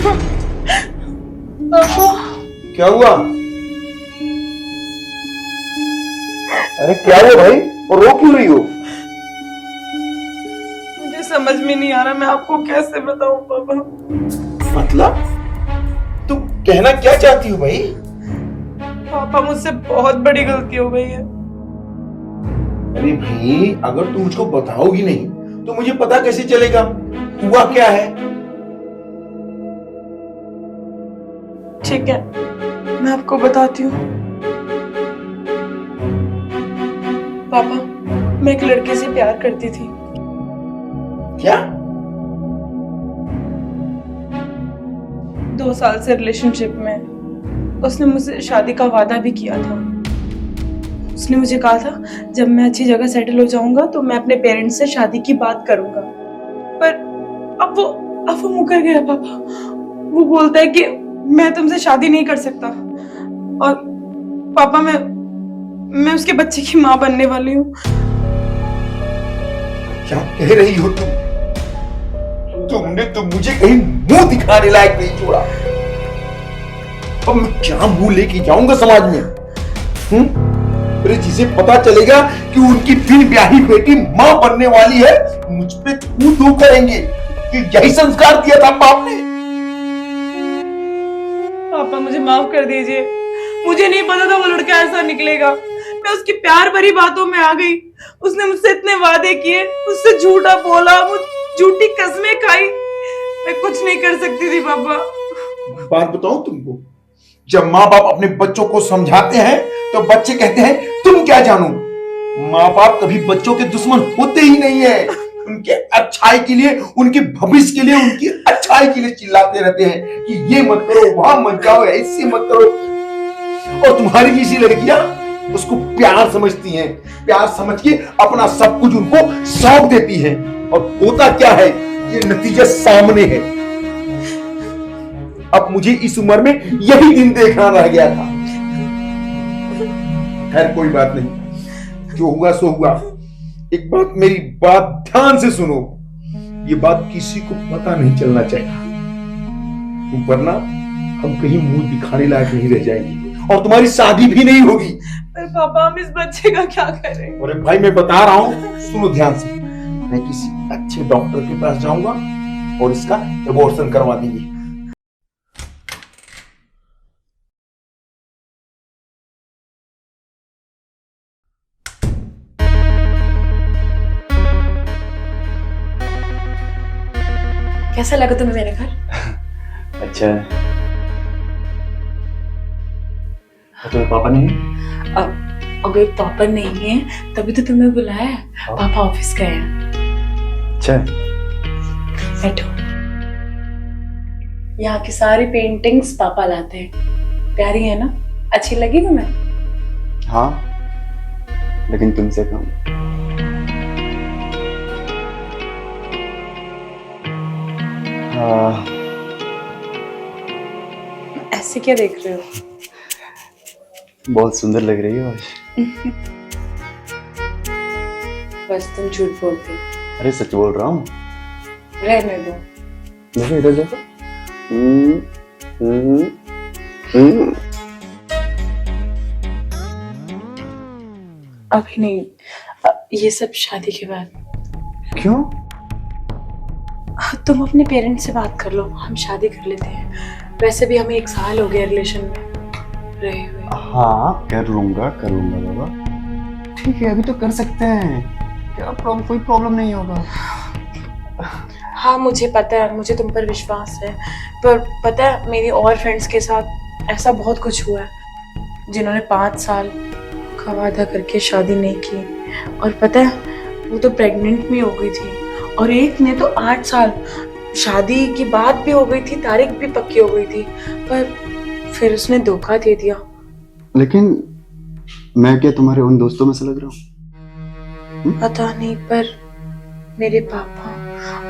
पापा क्या हुआ? अरे क्या हुआ भाई, और रो क्यों रही हो? मुझे समझ में नहीं आ रहा मैं आपको कैसे बताऊं पापा। मतलब तुम कहना क्या चाहती हो भाई? पापा मुझसे बहुत बड़ी गलती हो गई है। अरे भाई, अगर तुम मुझको बताओगी नहीं तो मुझे पता कैसे चलेगा हुआ क्या है? ठीक है, मैं आपको बताती हूँ। पापा, मैं एक लड़के से प्यार करती थी। क्या? 2 साल से रिलेशनशिप में। उसने मुझसे शादी का वादा भी किया था। उसने मुझे कहा था जब मैं अच्छी जगह सेटल हो जाऊंगा तो मैं अपने पेरेंट्स से शादी की बात करूंगा। पर अब वो मुकर गया पापा। वो बोलता है कि मैं तुमसे शादी नहीं कर सकता। और पापा, मैं उसके बच्चे की माँ बनने वाली हूँ। क्या कह रही हो तुम? तुमने तो मुझे कहीं मुंह दिखाने लायक नहीं छोड़ा। अब मैं क्या मुंह लेके जाऊंगा समाज में? अरे जिसे पता चलेगा कि उनकी बिन ब्याही बेटी मां बनने वाली है, मुझ पे थू थू करेंगे कि यही संस्कार दिया था बाप ने। पापा मुझे माफ कर दीजिए। मुझे नहीं पता था वो लड़का ऐसा निकलेगा। मैं उसकी प्यार भरी बातों में आ गई। उसने मुझसे इतने वादे किए, मुझसे झूठा बोला, मुझ झूठी कसमें खाई। मैं कुछ नहीं कर सकती थी पापा। बात बताऊं तुमको, जब माँ बाप अपने बच्चों को समझाते हैं तो बच्चे कहते हैं तुम क्या जानो। माँ बाप कभी बच्चों के दुश्मन होते ही नहीं है। उनके अच्छाई के लिए, उनके भविष्य के लिए, उनकी अच्छाई के लिए चिल्लाते रहते हैं कि ये मत करो, वहां मत जाओ, ऐसे मत करो। और तुम्हारी जैसी लड़कियां उसको प्यार समझती हैं, प्यार समझ के अपना सब कुछ उनको सौंप देती हैं। और होता क्या है, ये नतीजा सामने है। अब मुझे इस उम्र में यही दिन देखना रह गया था। खैर कोई बात नहीं, जो हुआ सो हुआ। एक बात, मेरी बात ध्यान से सुनो। ये बात किसी को पता नहीं चलना चाहिए, वरना हम कहीं मुंह दिखाने लायक नहीं रह जाएंगे और तुम्हारी शादी भी नहीं होगी। पर पापा हम इस बच्चे का क्या करें? अरे भाई, मैं बता रहा हूं, सुनो ध्यान से। मैं किसी अच्छे डॉक्टर के पास जाऊंगा और इसका एबॉर्शन करवा देंगे। कैसा लगा तुम्हें मेरा घर? अच्छा है। और तुम्हें पापा नहीं है? अगर पापा नहीं है तभी तो तुम्हें बुलाया है। पापा ऑफिस गए हैं। अच्छा है। बैठो। यहाँ की सारी पेंटिंग्स पापा लाते हैं। प्यारी है ना? अच्छी लगी तुम्हें? हाँ, लेकिन तुमसे कम। ऐसे क्या देख रहे हो? बहुत सुंदर लग रही है आज। बस तुम झूठ बोलते हो। अरे सच बोल रहा हूँ। रहने दो। देखो इधर देखो। अभी नहीं, ये सब शादी के बाद। क्यों? तुम अपने पेरेंट्स से बात कर लो, हम शादी कर लेते हैं। वैसे भी हमें 1 साल हो गया रिलेशन में रहे हुए। हाँ, कर लूंगा बाबा। ठीक है, अभी तो कर सकते हैं। क्या प्रॉब्लम? कोई प्रॉब्लम नहीं होगा। हाँ मुझे पता है, मुझे तुम पर विश्वास है। पर पता है मेरी और फ्रेंड्स के साथ ऐसा बहुत कुछ हुआ है जिन्होंने 5 साल का वादा करके शादी नहीं की। और पता है वो तो प्रेग्नेंट भी हो गई थी। और एक ने तो 8 साल, शादी की बात भी हो गई थी, तारीख भी पक्की हो गई थी, पर फिर उसने धोखा दे दिया। लेकिन मैं क्या तुम्हारे उन दोस्तों में से लग रहा हूँ? पता नहीं, पर मेरे पापा,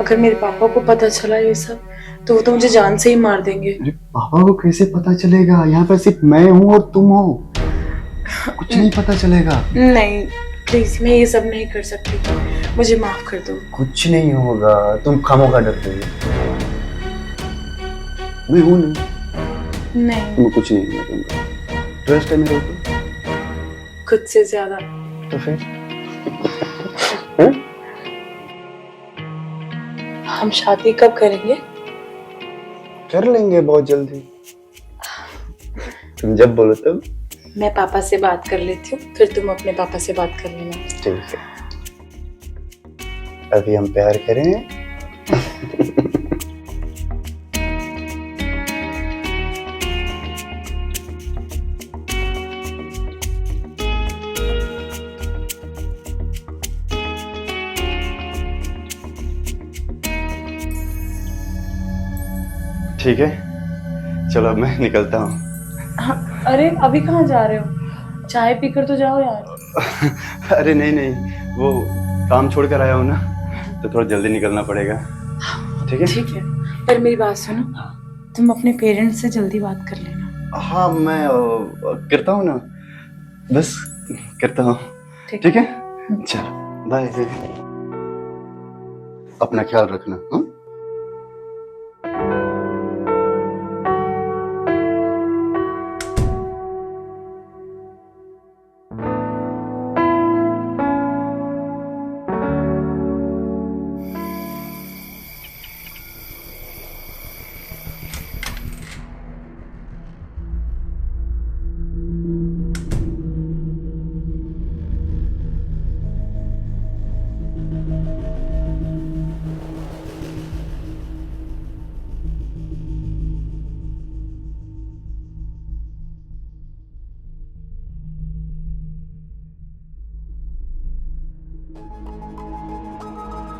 अगर मेरे पापा को पता चला ये सब तो वो तो मुझे जान से ही मार देंगे। अरे पापा को कैसे पता चलेगा? यहाँ पर सिर्फ मैं हूँ और तुम हो। कुछ नहीं पता चलेगा। नहीं प्लीज, मैं ये सब नहीं कर सकती, मुझे माफ कर दो। कुछ नहीं होगा, तुम खामोगा डरते हो। मैं हूं नहीं, नहीं, तुम्हें कुछ नहीं मैं दूंगा। ट्रस्ट है मेरे ऊपर? खुद से ज्यादा। तो फिर हैं? हम शादी कब करेंगे? कर लेंगे बहुत जल्दी, तुम जब बोलो तब। मैं पापा से बात कर लेती हूँ, फिर तुम अपने पापा से बात कर लेना। ठीक है, अभी हम प्यार करें। ठीक है, चलो अब मैं निकलता हूँ। हाँ, अरे अभी कहाँ जा रहे हो? चाय पीकर तो जाओ यार। अरे नहीं नहीं, वो काम छोड़ कर आया हूँ ना, तो थोड़ा जल्दी निकलना पड़ेगा। ठीक है? ठीक है, पर मेरी बात सुनो, तुम अपने पेरेंट्स से जल्दी बात कर लेना। हाँ मैं करता हूँ ना, बस करता हूँ। ठीक ठीक है, चलो बाय। अपना ख्याल रखना। हाँ?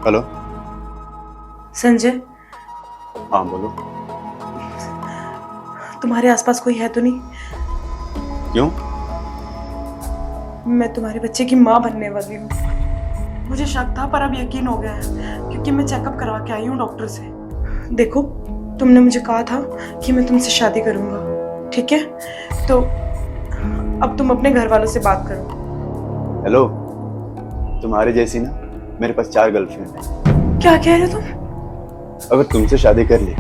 हेलो। संजय, हाँ बोलो। तुम्हारे आसपास कोई है तो नहीं? क्यों? मैं तुम्हारे बच्चे की माँ बनने वाली हूँ। मुझे शक था पर अब यकीन हो गया है, क्योंकि मैं चेकअप करवा के आई हूँ डॉक्टर से। देखो, तुमने मुझे कहा था कि मैं तुमसे शादी करूँगा, ठीक है? तो अब तुम अपने घर वालों से बात करो। हेलो, तुम्हारे जैसी ना मेरे पास 4 गर्लफ्रेंड है। क्या कह रहे हो तुम? अगर तुमसे शादी कर ली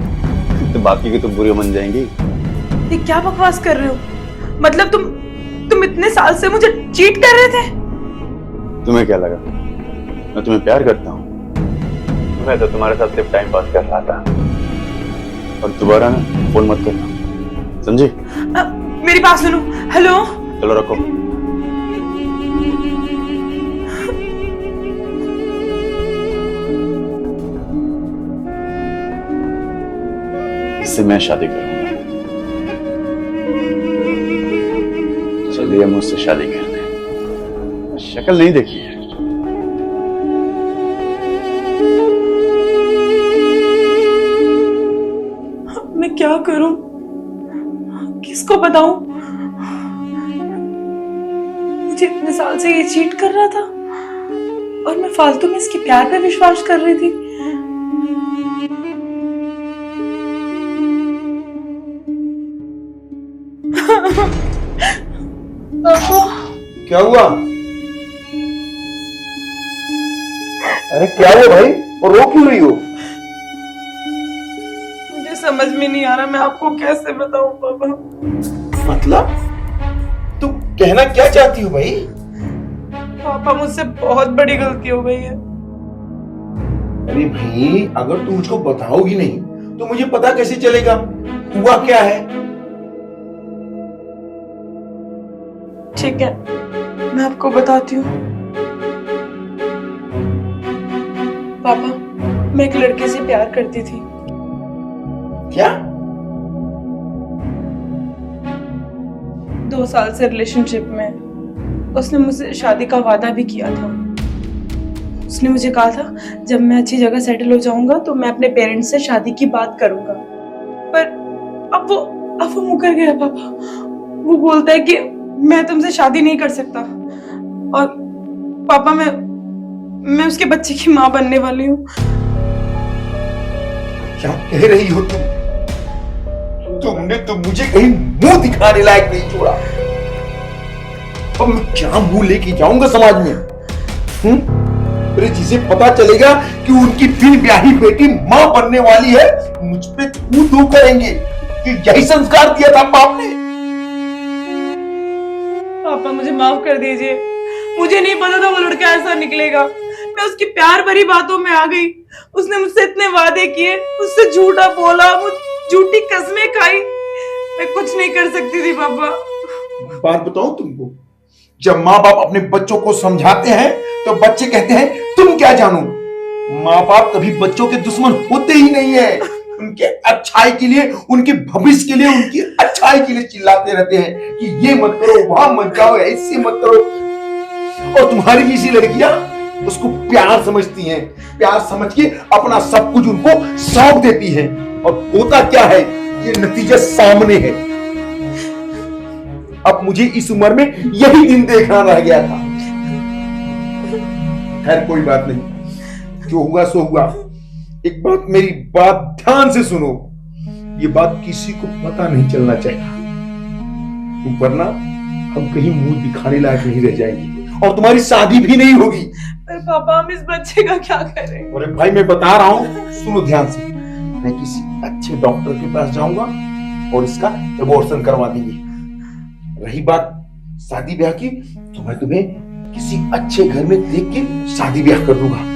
तो बाकी की तो बुरी बन जाएंगी। ये क्या बकवास कर रहे हो? मतलब तुम इतने साल से मुझे चीट कर रहे थे? तुम्हें क्या लगा मैं तुम्हें प्यार करता हूँ? मैं तो तुम्हारे साथ सिर्फ टाइम पास कर रहा था। और दोबारा ना फोन मत करना, समझी? मेरी बात सुनो। हेलो। चलो रखो। इससे मैं शादी करूंगा। चलिए मुझसे शादी करने। शक्ल नहीं देखी है। मैं क्या करूं? किसको बताऊं? मुझे इतने साल से ये चीट कर रहा था और मैं फालतू में इसके प्यार पे विश्वास कर रही थी। क्या हुआ? अरे क्या हुआ भाई, और रो क्यों रही हो? मुझे समझ में नहीं आ रहा मैं आपको कैसे बताऊं पापा। मतलब तुम कहना क्या चाहती हो भाई? पापा, मुझसे बहुत बड़ी गलती हो गई है। अरे भाई, अगर तुम मुझको बताओगी नहीं तो मुझे पता कैसे चलेगा हुआ क्या है? ठीक है, मैं आपको बताती हूँ। पापा, मैं एक लड़के से प्यार करती थी। क्या? 2 साल से रिलेशनशिप में। उसने मुझसे शादी का वादा भी किया था। उसने मुझे कहा था जब मैं अच्छी जगह सेटल हो जाऊंगा तो मैं अपने पेरेंट्स से शादी की बात करूंगा। पर अब वो मुकर गया पापा। वो बोलता है कि मैं तुमसे शादी नहीं कर सकता। और पापा, मैं उसके बच्चे की माँ बनने वाली हूँ। क्या कह रही हो तुम? तुमने तो मुझे कहीं मुंह दिखाने लायक नहीं छोड़ा। अब मैं क्या मुंह लेके जाऊंगा समाज में? अरे जिसे पता चलेगा कि उनकी बिन ब्याही बेटी मां बनने वाली है, मुझ पे थू थू करेंगे। कि यही संस्कार दिया था बाप ने? पापा मुझे माफ कर दीजिए, मुझे नहीं पता था वो लड़का ऐसा निकलेगा। मैं उसकी प्यार भरी बातों में आ गई। उसने मुझसे इतने वादे किए, मुझसे झूठा बोला, मुझ झूठी कसमें खाई। मैं कुछ नहीं कर सकती थी पापा। बात बताऊं तुमको, जब माँ बाप अपने बच्चों को समझाते हैं तो बच्चे कहते हैं तुम क्या जानो। माँ बाप कभी बच्चों के दुश्मन होते ही नहीं है। उनके अच्छाई के लिए, उनके भविष्य के लिए, उनकी अच्छाई के लिए चिल्लाते रहते हैं कि ये मत करो, वहां मत जाओ, ऐसे मत करो। और तुम्हारी जैसी लड़कियां उसको प्यार समझती हैं, प्यार समझ के अपना सब कुछ उनको सौंप देती हैं। और होता क्या है, ये नतीजा सामने है। अब मुझे इस उम्र में यही दिन देखना रह गया था। खैर कोई बात नहीं, जो हुआ सो हुआ। एक बात, मेरी बात ध्यान से सुनो, ये बात किसी को पता नहीं चलना चाहिए, वरना हम कहीं मुंह दिखाने लायक नहीं रह जाएंगे और तुम्हारी शादी भी नहीं होगी। पर पापा हम इस बच्चे का क्या करें? अरे भाई मैं बता रहा हूं, सुनो ध्यान से। मैं किसी अच्छे डॉक्टर के पास जाऊंगा और इसका एबॉर्शन करवा देंगे। रही बात शादी ब्याह की, तो मैं तुम्हें किसी अच्छे घर में देख के शादी ब्याह कर दूंगा।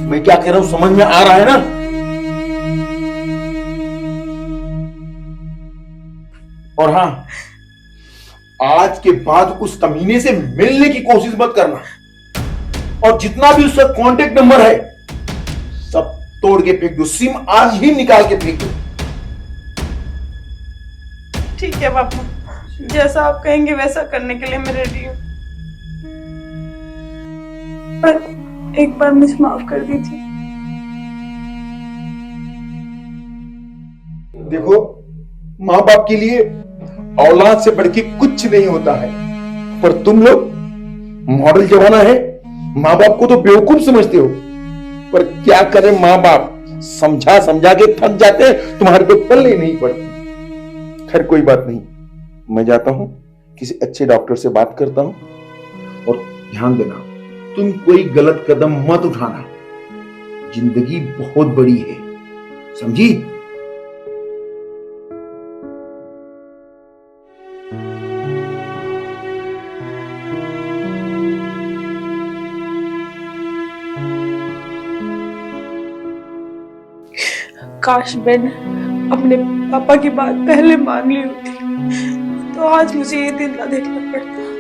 मैं क्या कह रहा हूं समझ में आ रहा है ना? और हाँ, आज के बाद उस कमीने से मिलने की कोशिश मत करना। और जितना भी उसका कांटेक्ट नंबर है सब तोड़ के फेंक दो, सिम आज ही निकाल के फेंक दो। ठीक है पापा, जैसा आप कहेंगे वैसा करने के लिए मैं रेडी हूँ। पर एक बार मुझे माफ कर दीजिए। देखो, माँ बाप के लिए औलाद से बढ़ के कुछ नहीं होता है, पर तुम लोग मॉडल जमाना है, माँ बाप को तो बेवकूफ समझते हो। पर क्या करें, माँ बाप समझा समझा के थक जाते हैं, तुम्हारे तो पल्ले नहीं पड़ती। खैर कोई बात नहीं, मैं जाता हूं, किसी अच्छे डॉक्टर से बात करता हूं। और ध्यान देना, तुम कोई गलत कदम मत उठाना, जिंदगी बहुत बड़ी है, समझी? काश मैंने अपने पापा की बात पहले मान ली होती तो आज मुझे ये दिन ना देखना पड़ता।